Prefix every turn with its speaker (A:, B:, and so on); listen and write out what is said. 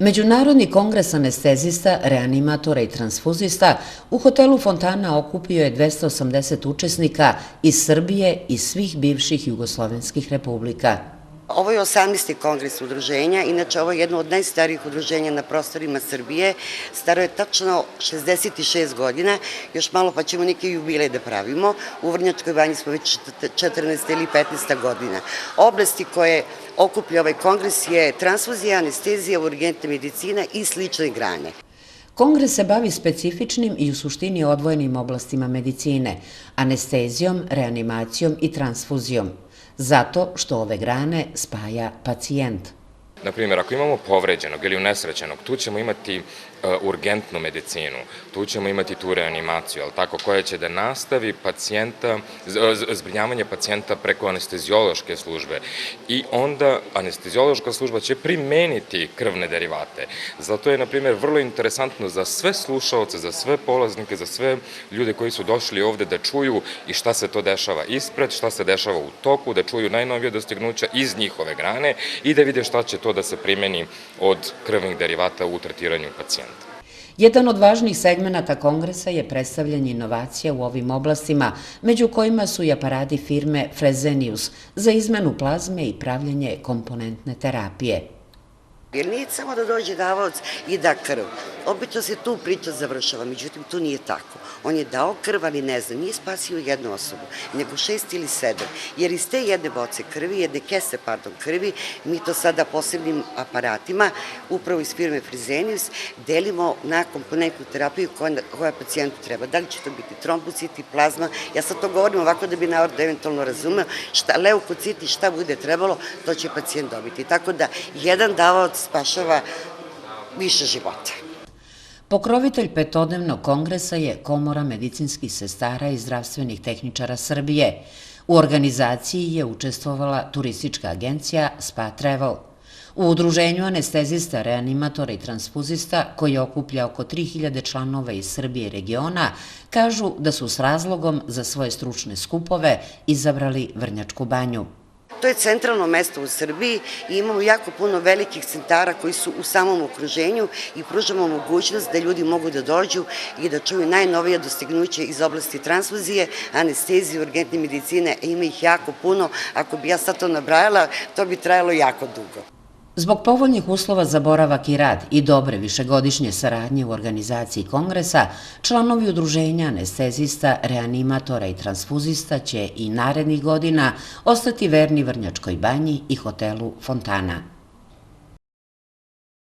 A: Međunarodni kongres anestezista, reanimatora i transfuzista u hotelu Fontana okupio je 280 učesnika iz Srbije i svih bivših jugoslovenskih republika.
B: Ovo je 18. kongres udruženja, inače ovo je jedno od najstarijih udruženja na prostorima Srbije, staro je tačno 66 godina, još malo pa ćemo neki jubilej da pravimo, u Vrnjačkoj banji smo već 14. ili 15. godina. Oblasti koje okuplja ovaj kongres je transfuzija, anestezija, urgentna medicina i slične grane.
A: Kongres se bavi specifičnim i u suštini odvojenim oblastima medicine, anestezijom, reanimacijom i transfuzijom, zato što ove grane spaja pacijent.
C: Naprimjer, ako imamo povređenog ili unesrećenog, tu ćemo imati urgentnu medicinu, tu ćemo imati tu reanimaciju, koja će da nastavi zbrinjavanje pacijenta preko anesteziološke službe i onda anesteziološka služba će primeniti krvne derivate. Zato je, na primjer, vrlo interesantno za sve slušaoce, za sve polaznike, za sve ljude koji su došli ovde da čuju i šta se to dešava ispred, šta se dešava u toku, da čuju najnovije dostignuća iz njihove grane i da vide šta će to da se primeni od krvnih derivata u tretiranju pacijenta.
A: Jedan od važnih segmenata kongresa je predstavljanje inovacija u ovim oblastima, među kojima su i aparati firme Fresenius za izmenu plazme i pravljanje komponentne terapije.
B: Jer nije samo da dođe davaoc i da krv. Obično se tu priča završava, međutim tu nije tako. On je dao krv, ali ne znam, nije spasio jednu osobu, nego 6 ili 7. Jer iz te jedne boce krvi, jedne kese, krvi, mi to sada posebnim aparatima, upravo iz firme Fresenius, delimo na komponentnu terapiju koja pacijentu treba. Da li će to biti trombociti, plazma, ja sad to govorim ovako da bi narod eventualno razumeo, leukociti, šta bude trebalo, to će pacijent dobiti. Tako da jedan davaoc spašava više života.
A: Pokrovitelj petodnevnog kongresa je Komora medicinskih sestara i zdravstvenih tehničara Srbije. U organizaciji je učestvovala turistička agencija Spa Travel. U udruženju anestezista, reanimatora i transfuzista, koji okuplja oko 3000 članova iz Srbije i regiona, kažu da su s razlogom za svoje stručne skupove izabrali Vrnjačku banju.
B: To je centralno mesto u Srbiji i imamo jako puno velikih centara koji su u samom okruženju i pružamo mogućnost da ljudi mogu da dođu i da čuju najnovije dostignuće iz oblasti transfuzije, anestezije, urgentne medicine, ima ih jako puno. Ako bi ja sad to nabrajala, to bi trajalo jako dugo.
A: Zbog povoljnih uslova za boravak i rad i dobre višegodišnje saradnje u organizaciji kongresa, članovi udruženja anestezista, reanimatora i transfuzista će i narednih godina ostati verni Vrnjačkoj banji i hotelu Fontana.